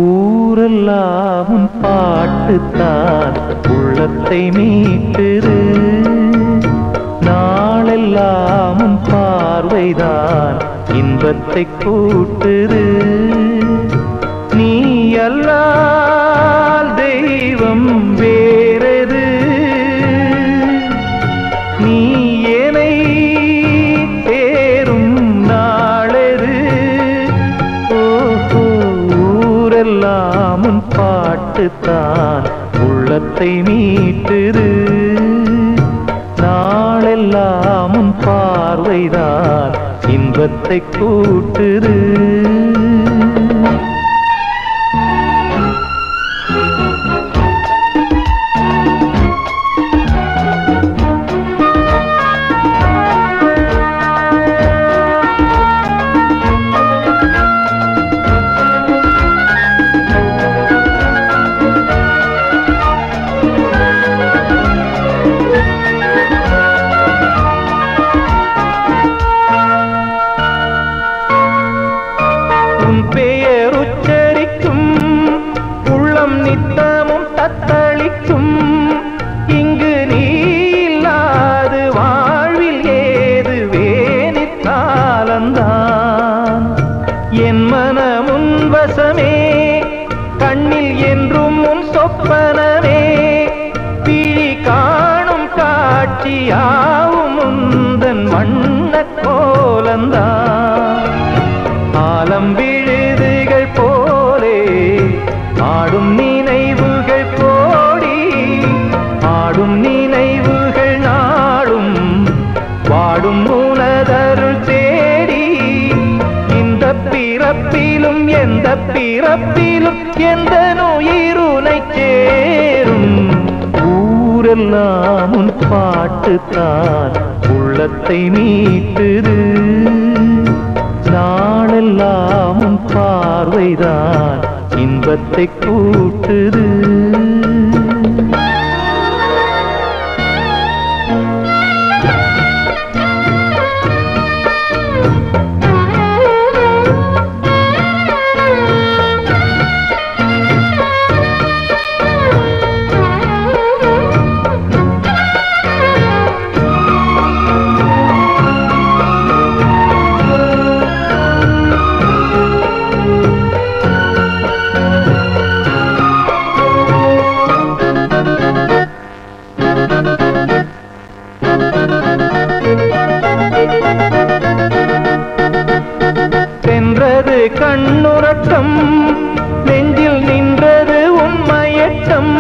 ஊரெல்லாம் உன் பாட்டுத்தான் உள்ளத்தை மீட்டுது. நாளெல்லாம் உன் பார்வைதான் இன்பத்தை கூட்டுது. நீ அல்லால் தெய்வம் வேறது, நீ என்னை தேரும் நாளது. ஊரெல்லாம் உன் பாட்டுத்தான் உள்ளத்தை மீட்டுது. நாளெல்லாம் உன் பார்வைதான் இன்பத்தை கூட்டுது. பெயர் உச்சரிக்கும் உள்ளம் நித்தமும் தத்தளிக்கும். இங்கு நீ இல்லாது வாழ்வில் ஏது வேணித்தாலந்தான். என் மனமுன் வசமே, கண்ணில் என்றும் உன் சொப்பனமே. பிழி காணும் காட்சியாவும் உந்தன் வண்ண கோலந்தான். ஆலம் விழுதுகள் போலே ஆடும் நினைவுகள் கோடி, ஆடும் நினைவுகள் நாடும் வாடும் உனதருள் தேடி. இந்த பிறப்பிலும் எந்த பிறப்பிலும் எந்த உயிருனை சேரும். ஊரெல்லாம் உன் பாட்டுத்தான் உள்ளத்தை மீட்டுது. நாளெல்லாம் உன் பார்வைதான் இன்பத்தை கூட்டுது. சென்றது கண்ணுறக்கம், நெஞ்சில் நின்றது உண்மையற்றம்.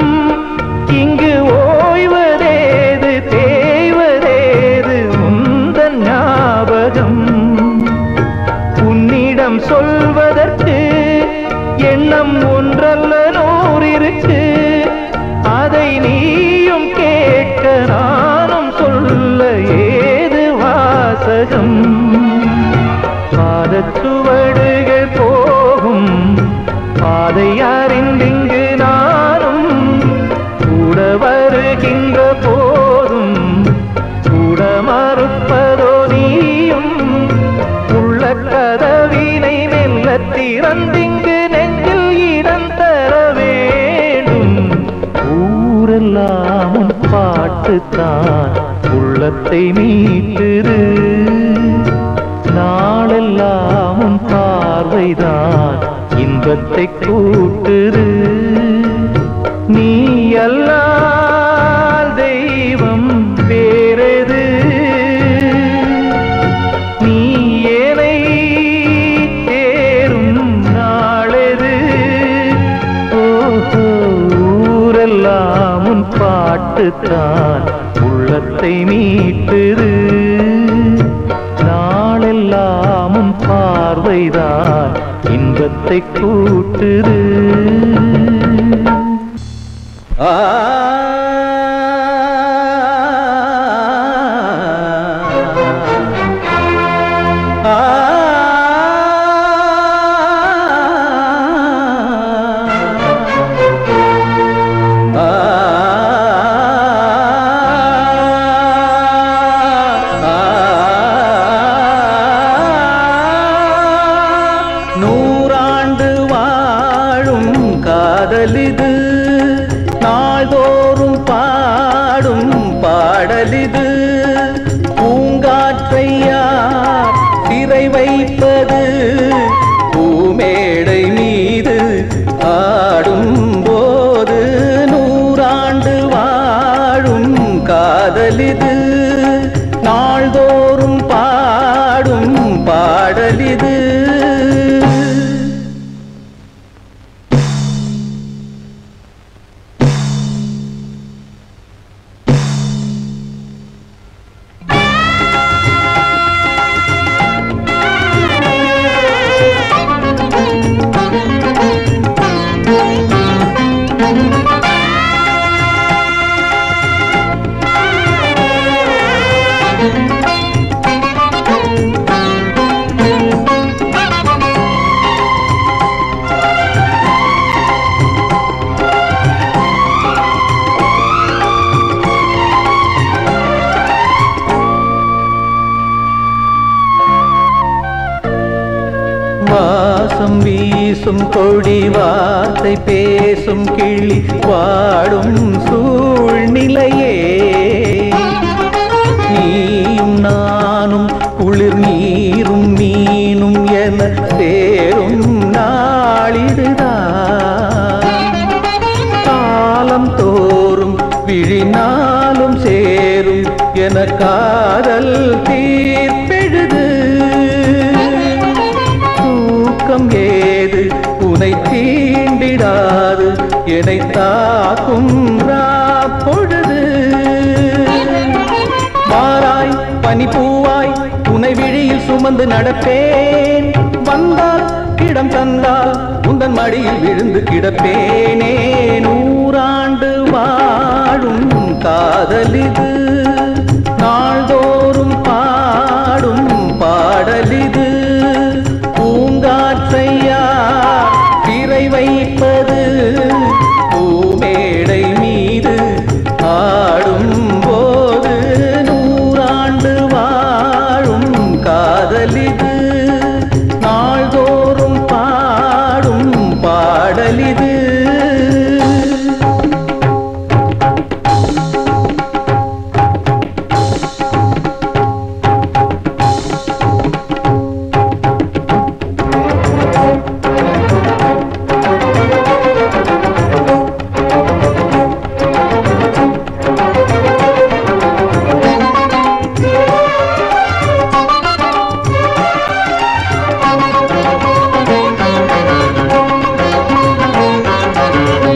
இங்கு ஓய்வதேது தேய்வதேது உந்தன் ஞாபகம். உன்னிடம் சொல்வதற்கு எண்ணம் ஒன்றல்ல நூறிருக்கு. அதை நீயும் கேட்க நானும் சொல்ல ஏது வாசகம். பாதச்சுவடுகள் போகும் பாதை அறிந்திங்கு நானும் கூட வருகின்ற போதும் கூட மறுப்பதோ நீயும். உள்ள கதவினை மெல்ல திறந்திங்கு நெஞ்சில் இடம் தர வேண்டும். ஊரெல்லாம் உன் பாட்டுத்தான் உள்ளத்தை மீட்டுது. நாளெல்லாம் உன் பார்வைதான் இன்பத்தை கூட்டுது. நீ அல்லால் தெய்வம் வேறது, நீ என்னை தேரும் நாளது. ஊரெல்லாம் உன் பாட்டுத்தான் உள்ளத்தை மீட்டுது. நாளெல்லாம் தெய்வத்தை கூட்டுது. நூறாண்டு வாழும் காதலிது, நாள்தோறும் பாடும் பாடலிது. பூங்காற்றையா சிறை வைப்பது, பூமேடை மீது ஆடும் போது. நூறாண்டு வாழும் காதலிது, நாள்தோறும் பாடும் பாடலிது. வாசம் வீசும் கொடி, வார்த்தை பேசும் கிளி, வாடும் சூழ்நிலையே. நீயும் நானும் குளிர் நீரும் மீனும் என சேரும் நாளிதுதான். காலம் தோறும் விழினாலும் சேரும் என காதல் தீர்ப்பெழுது. ஏது உனை தீண்டிடாது, என்னை தாக்கும் பொழுது. மாறாய் பனிப்பூவாய் உனை விழியில் சுமந்து நடப்பேன். வந்தால் இடம் தந்தால் உந்தன் மடியில் விழுந்து கிடப்பேனே. நூறாண்டு வாழும் காதலிது, நாள்தோறும் பாடும் பாடலிது. பூங்காற்றையா சிறை வைப்பது, பூமேடை மீது ஆடும் போது. நூறாண்டு வாழும் காதலிது, நாள்தோறும் பாடும் பாடலிது.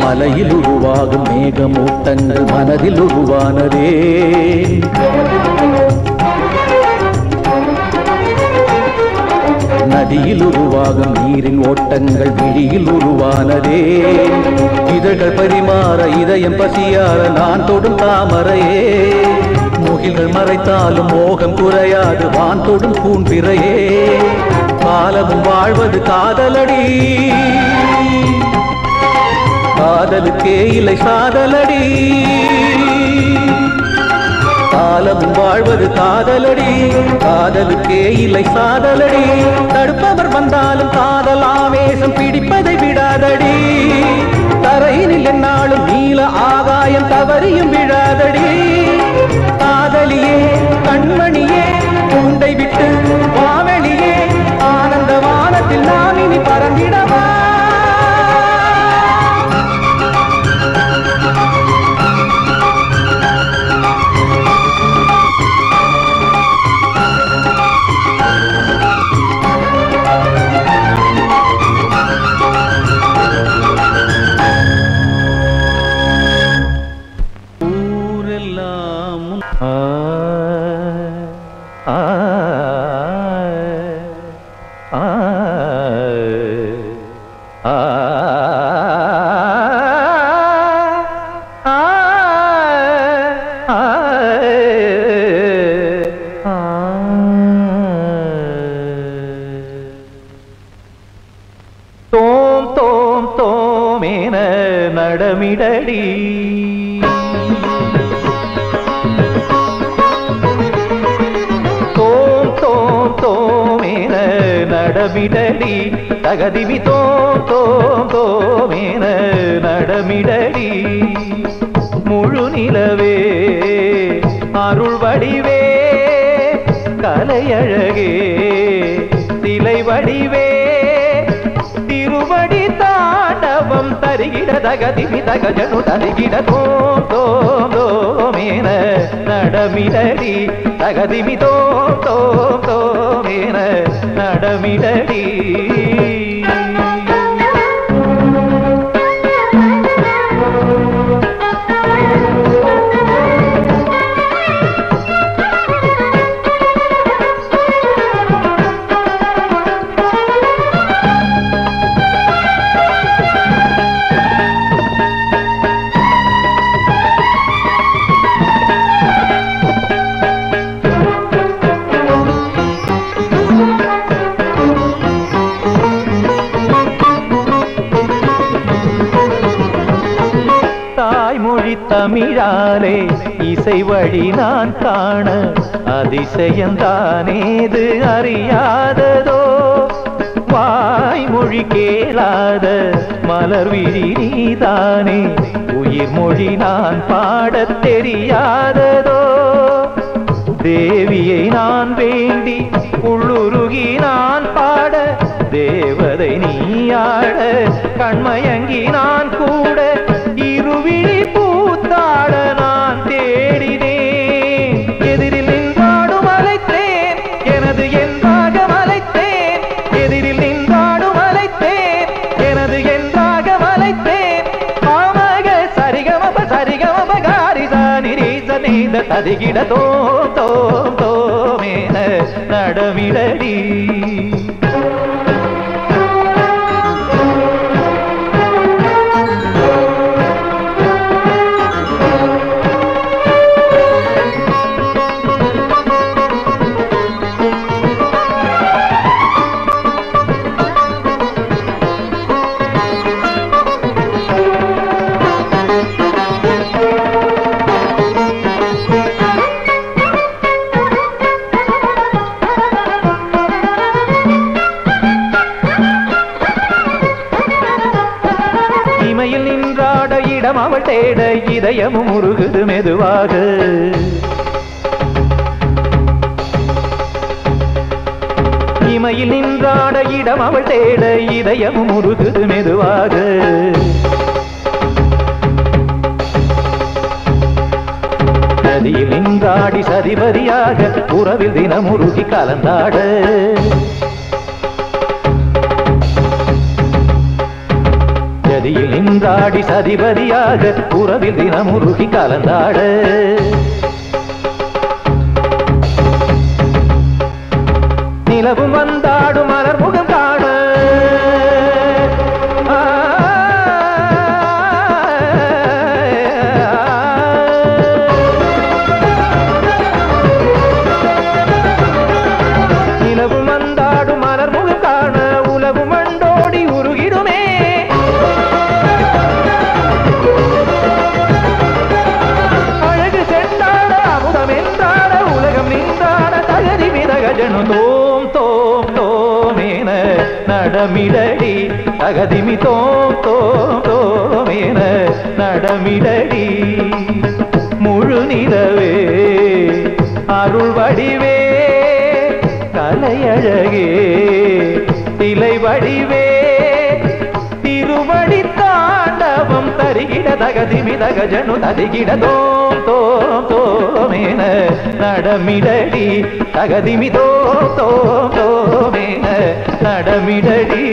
மலையில் உருவாகும் மேகமூட்டங்கள் மனதில் உருவானதே. நதியில் உருவாகும் நீரின் ஓட்டங்கள் விழியில் உருவானதே. இதழ்கள் பரிமாற இதயம் பசியார நான் தொடும் தாமரையே. முகில்கள் மறைத்தாலும் மோகம் குறையாது வான் தொடும் பூம்பிறையே. காலமும் வாழ்வது காதலடி, காதலுக்கே இல்லை சாதலடி. காலமும் வாழ்வது காதலடி, காதலுக்கே இல்லை சாதலடி. தடுப்பவர் வந்தாலும் காதல் ஆவேசம் பிடிப்பதை விடாதடி. தரையினில் என்னாலும் நீல ஆகாயம் தவறியும் விழாதடி. காதலியே கண்மணியே உண்டை விட்டு வாவெளியே, ஆனந்த வானத்தில் நான் இனி பறந்திடவா. ஊரெல்லாம் நடமிடடி தோம் தோம் தோமேன நடமிடடி தகதிமி தோம் தோம் தோமேன நடமிடடி முழு நிலவே அருள் வடிவே கலையழகே சிலை வடிவே திருவடி தாண்டவம் தருகிட தகதிமி தகஜனு தருகிட தோம் தோம் தோமேன நடமிடடி தகதிமி தோம் தோம் தோமேன நடமிடடி தமிழாலே இசை வழி நான் காண அதிசயந்தானேது அறியாததோ வாய்மொழி கேளாத மலர் விழி நீதானே உயிர் மொழி நான் பாடத் தெரியாததோ தேவியை நான் வேண்டி உள்ளுருகி நான் பாட தேவதை நீயாட கண்மயங்கி நான் கூட இருவிழி பூத்தாட நான் தேடினேன் எதிரில் நின்றாடும் அழைத்தேன் எனது என்றாக மலைத்தேன் எதிரில் நின்றாடும் அழைத்தேன் எனது என்றாக மலைத்தேன் ஆமக சரிகமப சரிகமப காரிசா நிரீச நீத ததிகிட தோம் தோம் தோமேன நடமிடடி அவள் தேட இதயமும் உருகுது மெதுவாக இமையில் நின்றாட இடம் அவள் தேட இதயமும் உருகுது மெதுவாக நதியில் நின்றாடி சதிபதியாக உறவில் தினம் உருகி கலந்தாட நதியில் நின்றாடி சதிபதியாக உறவில் தினம் உருகி கலந்தாட நிலவும் வந்தாடும் மலர் முகம் காண நிலவும் வந்தாடும் மலர் முகம் காண உலவு மண்டோடி உருகிடுமே அழகு சென்றாட அமுதம் என்றாட உலகம் நின்றாட தகதி மிதகஜனு தோம் தோம் தோமேன நடமிடடி தகதிமி தோம் தோம் தோமேன நடமிடடி முழு நிலவே அருள் வடிவே கலையழகே சிலை வடிவே திருவடி தாண்டவம் தருகிட தகதிமி தகஜனு ததிகிட தோம் தோம் தோமேன நடமிடடி தகதிமி தோம் தோம் தோமேன நடமிடடி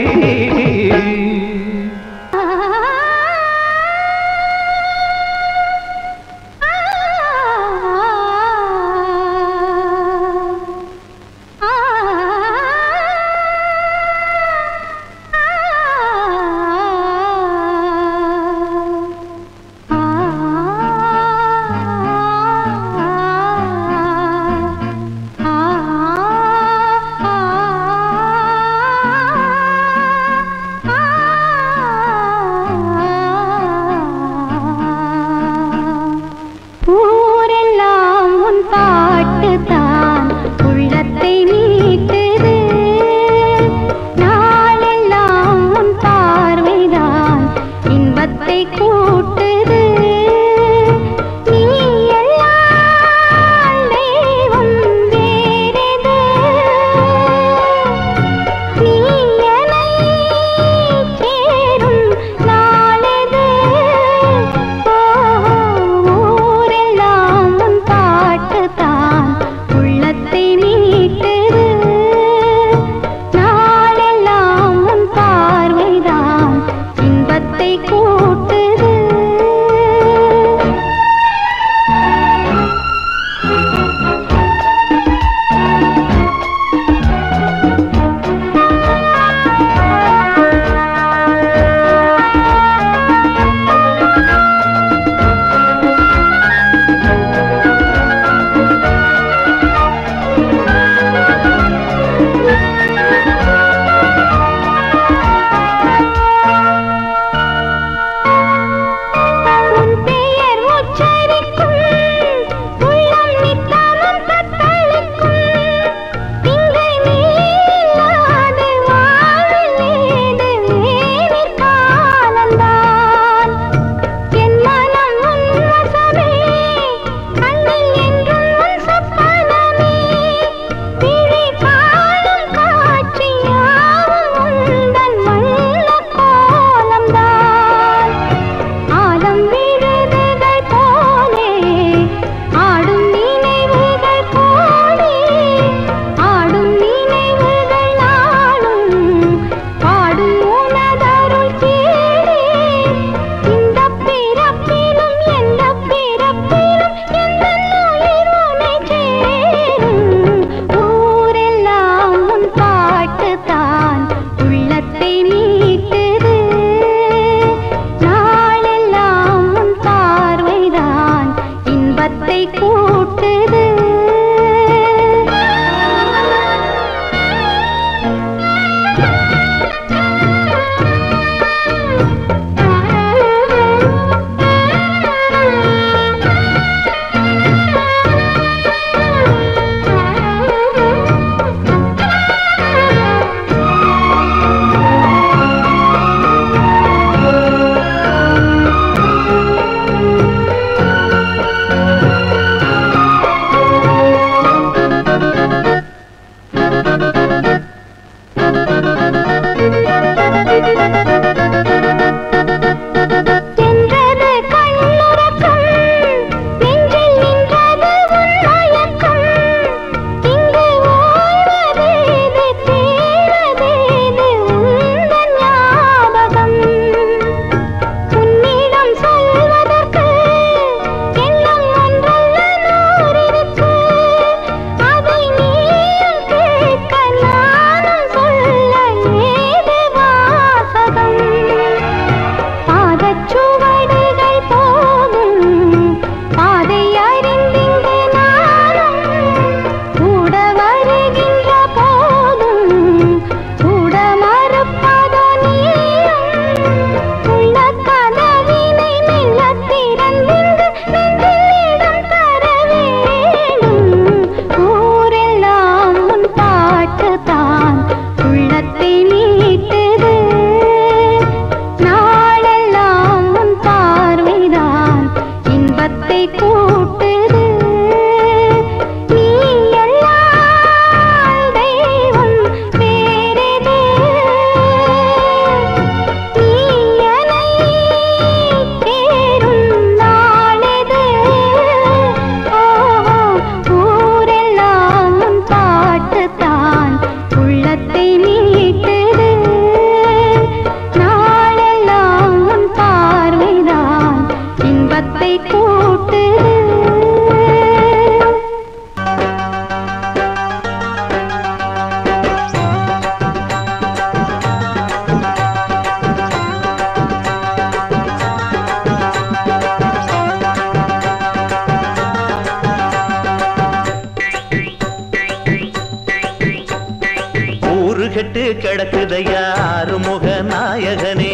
கெட்டு கிடக்குதையா ஆறுமுக நாயகனே,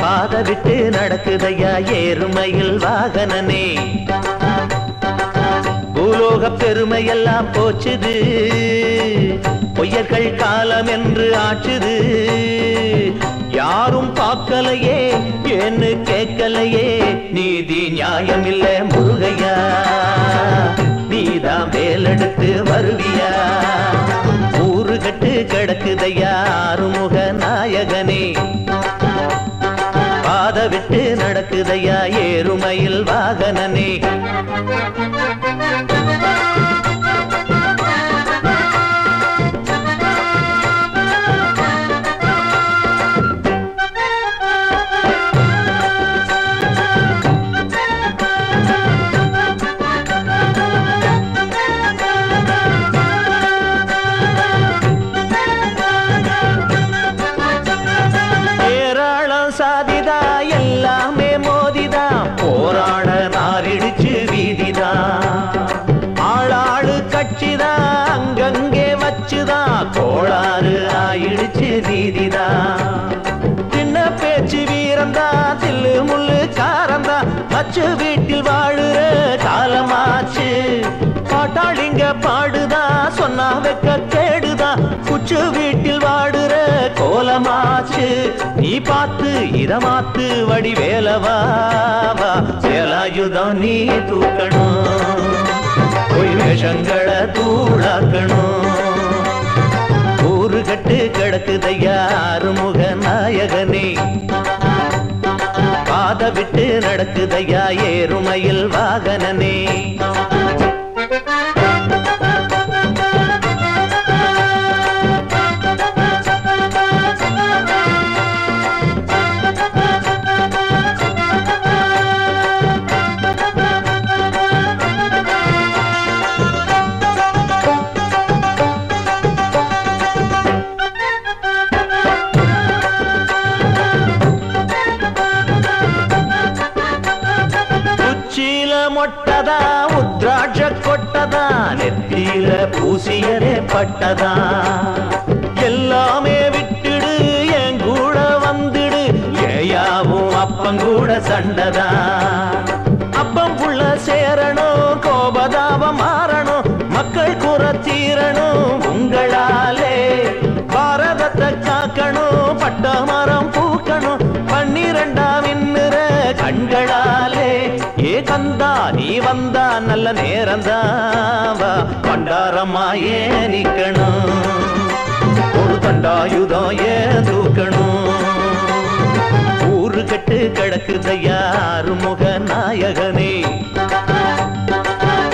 பாத விட்டு நடக்குதையா ஏறுமையில் வாகனனே. பூலோக பெருமையெல்லாம் போச்சுது, பொய்யர்கள் காலம் என்று ஆச்சுது. யாரும் பார்க்கலையே ஏன்னு கேட்கலையே, நீதி நியாயம் இல்ல முருகையா, நீதான் மேலெடுத்து வருவியா. ஊரு கட்டு கிடக்குதையா ஆறுமுக நாயகனே, பாத விட்டு நடக்குதையா ஏறுமையில் வாகனனே. சாதிதா எல்லாமே மோதிதா, போராட நாரிடிச்சு வீதிதா. ஆளாளு கட்சிதா அங்கங்கே வச்சுதா, கோளாறு ஆயிடுச்சு வீதிதா. சின்ன பேச்சு வீரந்தா தில்லு முள்ளு காரந்தா, மச்சு வீட்டில் வாழுற காலமாச்சு. பாட்டாளிங்க பாடுதா சொன்னா வெக்க கேடுதா, குச்சு வீட்டில் வாடுற கோலமாச்சு. நீ பார்த்து இத மாத்து வடிவேலவா, சேலாயுதம் நீ தூக்கணும், பொய் வேஷங்களை தூளாக்கணும். ஊரு கட்டு கிடக்குதையா ஆறுமுக நாயகனே, பாத விட்டு நடக்குதையா ஏறுமையில் வாகனனே. மொட்டதா உத்ராட்ச கொட்டதா, நெத்தியில பூசியரே பட்டதா. சண்டதா. அப்பம் புள்ள சேரணும், கோபதாபம் மாறணும், மக்கள் குறத்தீரணும் உங்களாலே. பாரதத்தை காக்கணும், பட்ட மரம் பூக்கணும், 12ஆம் இன்னுற கண்களாலே. ஏ கந்தா நீ வந்தா நல்ல நேரந்தாவா, பண்டாரம்மா ஏன் நிக்கணும், ஒரு தண்டாயுதம் ஏன் தூக்கணும். ஊரு கட்டு கிடக்குதையா அருமுக நாயகனே,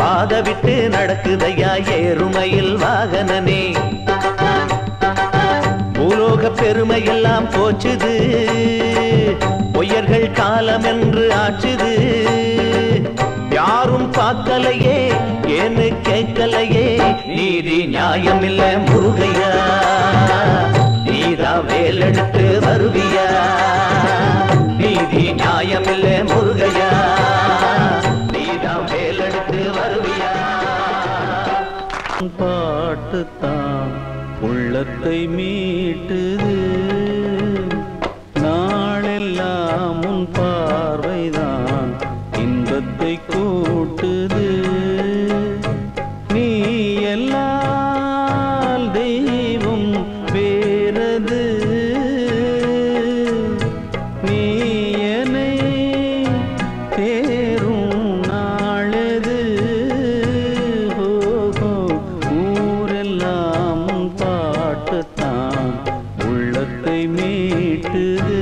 பாத விட்டு நடக்குதையா ஏறுமையில் வாகனனே. பூலோக பெருமையெல்லாம் போச்சுது, பொய்யர்கள் காலம் என்று ஆச்சுது. யாரும் பார்க்கலையே ஏன்னு கேட்கலையே, நீதி நியாயம் இல்ல முருகையா, நீதான் வேலெடுத்து வருவியா. நீதி நியாயம் இல்ல முருகையா, நீதான் வேலெடுத்து வருவியா. பாட்டுத்தான் உள்ளத்தை மீட்டுது, நாளெல்லாம் உன் பார்வைதான் இன்பத்தை கூட்டுது. நீ எல்லால் தெய்வம் வேறது, நீ என்னை தேரும் நாளது. ஊரெல்லாம் உன் பாட்டுத்தான் உள்ளத்தை மீட்டுது.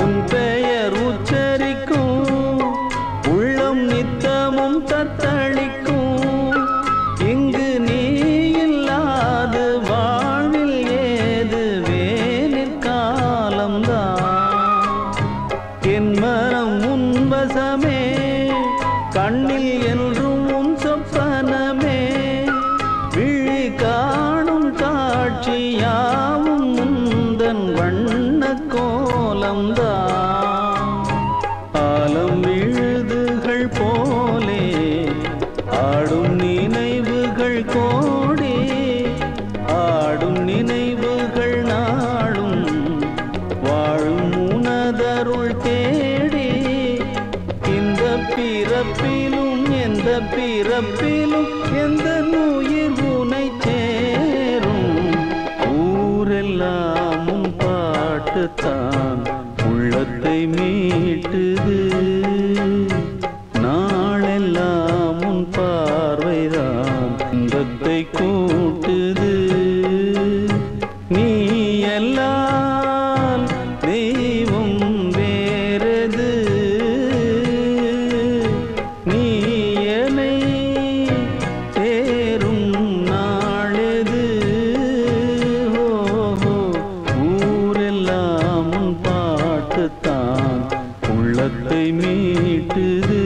உன் பெயர் உச்சரிக்கும் உள்ளம் நித்தமும் தத்தளிக்கும். இங்கு நீ இல்லாத வாழ்வில் ஏது வேனிற் காலம்தான். என் மனம் உன் வசமே, கண்ணில் என்றும் உன் சொப்பனமே. விழி காணும் காட்சியாவும் முந்தன் வண்ண கோலம்தான். ஆலம் விழுதுகள் போலே ஆடும் நினைவுகள் கோடி, ஆடும் நினைவுகள் நாளும் வாழும் உனதருள் தேடி. இந்த பிறப்பிலும் எந்த பிறப்பிலும் எந்த உயிர் உனை சேரும். ஊரெல்லாம் உன் பாட்டுத்தான் உள்ளத்தை மீட்டுது, நாளெல்லாம் உன் பார்வைதான் இன்பத்தை கூட்டுது. நீ எல்லால் தெய்வம் வேறது, நீ என்னை தேரும் நாளது. ஊரெல்லாம் உன் பாட்டுத்தான் உள்ளத்தை மீட்டுது.